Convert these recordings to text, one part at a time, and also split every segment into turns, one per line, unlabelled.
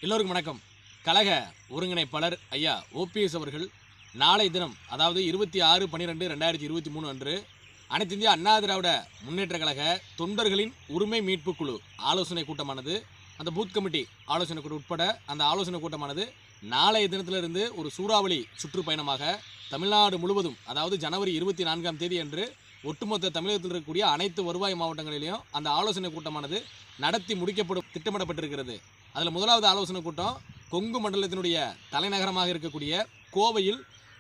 எல்லோருக்கும் வணக்கம். கழக ஒருங்கிணைப்பாளர் ஐயா ஓபிஎஸ் அவர்கள் நாளை தினம், அதாவது 26/12/2023 அன்று அனைத்து இந்திய அண்ணா திராவிட முன்னேற்ற கழக தொண்டர்களின் உரிமை மீட்பு குழு ஆலோசனை கூட்டமானது, அந்த பூத் கமிட்டி ஆலோசனை கூட்டம் உட்பட அந்த ஆலோசனை கூட்டமானது நாளைய தினத்திலிருந்து ஒரு சூறாவளி சுற்றுப்பயணமாக தமிழ்நாடு முழுவதும், அதாவது ஜனவரி 24ஆம் தேதி அன்று ஒட்டுமொத்த தமிழகத்தில் இருக்கக்கூடிய அனைத்து வருவாய் மாவட்டங்களிலும் அந்த ஆலோசனை கூட்டமானது நடத்தி முடிக்கப்படும் திட்டமிடப்பட்டிருக்கிறது. அதில் முதலாவது ஆலோசனை கூட்டம் கொங்கு மண்டலத்தினுடைய தலைநகரமாக இருக்கக்கூடிய கோவையில்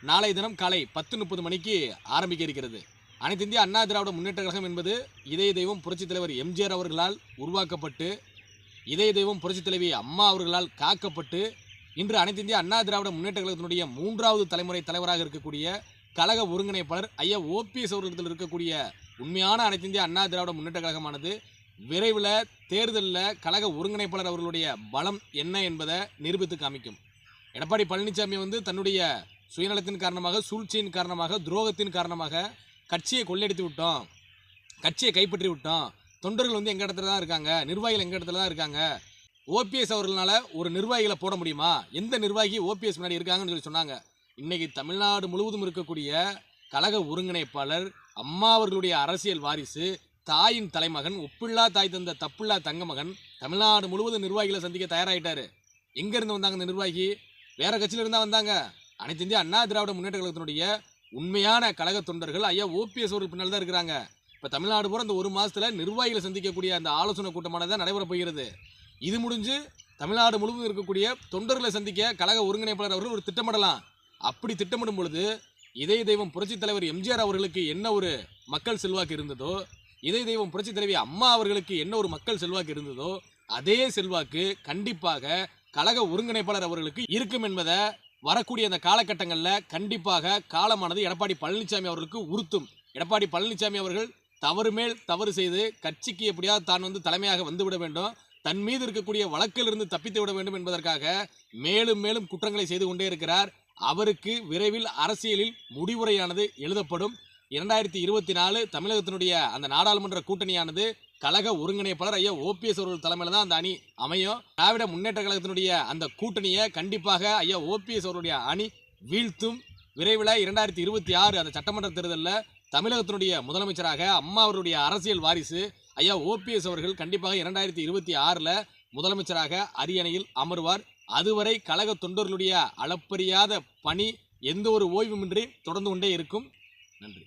நாளை தினம் காலை 10:30 மணிக்கு ஆரம்பிக்க இருக்கிறது. அனைத்து இந்திய அண்ணா திராவிட முன்னேற்ற கழகம் என்பது இதய தெய்வம் புரட்சித் தலைவர் எம்ஜிஆர் அவர்களால் உருவாக்கப்பட்டு, இதய தெய்வம் புரட்சித் தலைவி அம்மா அவர்களால் காக்கப்பட்டு, இன்று அனைத்து இந்திய அண்ணா திராவிட முன்னேற்ற கழகத்தினுடைய 3வது தலைமுறை தலைவராக இருக்கக்கூடிய கழக ஒருங்கிணைப்பாளர் ஐயா ஓபிஎஸ் அவர்களிடத்தில் இருக்கக்கூடிய உண்மையான அனைத்து இந்திய அண்ணா திராவிட முன்னேற்ற கழகமானது விரைவில் தேர்தலில் கழக ஒருங்கிணைப்பாளர் அவர்களுடைய பலம் என்ன என்பதை நிரூபித்து காமிக்கும். எடப்பாடி பழனிசாமி தன்னுடைய சுயநலத்தின் காரணமாக, சூழ்ச்சியின் காரணமாக, துரோகத்தின் காரணமாக கட்சியை கொள்ளையடித்து விட்டோம், கட்சியை கைப்பற்றி விட்டோம், தொண்டர்கள் எங்கள் இடத்துல தான் இருக்காங்க, நிர்வாகிகள் எங்கள் இடத்துல தான் இருக்காங்க, ஓபிஎஸ் அவர்களால் ஒரு நிர்வாகிகளை போட முடியுமா, எந்த நிர்வாகி ஓபிஎஸ் முன்னாடி இருக்காங்கன்னு சொல்லி சொன்னாங்க. இன்னைக்கு தமிழ்நாடு முழுவதும் இருக்கக்கூடிய கழக ஒருங்கிணைப்பாளர் அம்மா அவர்களுடைய அரசியல் வாரிசு, தாயின் தலைமகன், ஒப்பில்லா தாய் தந்த தப்புல்லா தங்க மகன் தமிழ்நாடு முழுவதும் நிர்வாகிகளை சந்திக்க தயாராகிட்டாரு. எங்கேருந்து வந்தாங்க இந்த நிர்வாகி? வேற கட்சியில இருந்தால் வந்தாங்க. அனைத்து இந்திய அண்ணா திராவிட முன்னேற்ற கழகத்தினுடைய உண்மையான கழக தொண்டர்கள் ஐயா ஓபிஎஸ் அவர்கள் பின்னால் தான் இருக்கிறாங்க. இப்போ தமிழ்நாடு பூரா இந்த ஒரு மாதத்தில் நிர்வாகிகளை சந்திக்கக்கூடிய அந்த ஆலோசனை கூட்டமானதான் நடைபெற போகிறது. இது முடிஞ்சு தமிழ்நாடு முழுவதும் இருக்கக்கூடிய தொண்டர்களை சந்திக்க கழக ஒருங்கிணைப்பாளர் அவர்கள் ஒரு திட்டமிடலாம். அப்படி திட்டமிடும் பொழுது இதய தெய்வம் புரட்சித் தலைவர் எம்ஜிஆர் அவர்களுக்கு என்ன ஒரு மக்கள் செல்வாக்கு இருந்ததோ, இதய தெய்வம் புரட்சித் தலைவி அம்மா அவர்களுக்கு என்ன ஒரு மக்கள் செல்வாக்கு இருந்ததோ, அதே செல்வாக்கு கண்டிப்பாக கழக ஒருங்கிணைப்பாளர் அவர்களுக்கு இருக்கும் என்பதை வரக்கூடிய அந்த காலகட்டங்களில் கண்டிப்பாக காலமானது எடப்பாடி பழனிசாமி அவர்களுக்கு உறுத்தும். எடப்பாடி பழனிசாமி அவர்கள் தவறு மேல் தவறு செய்து கட்சிக்கு எப்படியாவது தான் தலைமையாக வந்துவிட வேண்டும், தன் மீது இருக்கக்கூடிய வழக்கிலிருந்து தப்பித்து விட வேண்டும் என்பதற்காக மேலும் மேலும் குற்றங்களை செய்து கொண்டே இருக்கிறார். அவருக்கு விரைவில் அரசியலில் முடிவுரையானது எழுதப்படும். 2024 தமிழகத்தினுடைய அந்த நாடாளுமன்ற கூட்டணியானது கழக ஒருங்கிணைப்பாளர் ஐயா ஓபிஎஸ் அவர்கள் தலைமையில் தான் அந்த அணி அமையும். திராவிட முன்னேற்ற கழகத்தினுடைய அந்த கூட்டணியை கண்டிப்பாக ஐயா ஓபிஎஸ் அவருடைய அணி வீழ்த்தும். விரைவில் 2026 அந்த சட்டமன்ற தேர்தலில் தமிழகத்தினுடைய முதலமைச்சராக அம்மா அவருடைய அரசியல் வாரிசு ஐயா ஓபிஎஸ் அவர்கள் கண்டிப்பாக 2026 முதலமைச்சராக அரியணையில் அமர்வார். அதுவரை கழக தொண்டர்களுடைய அளப்பரியாத பணி எந்த ஒரு ஓய்வுமின்றி தொடர்ந்து கொண்டே இருக்கும். நன்றி.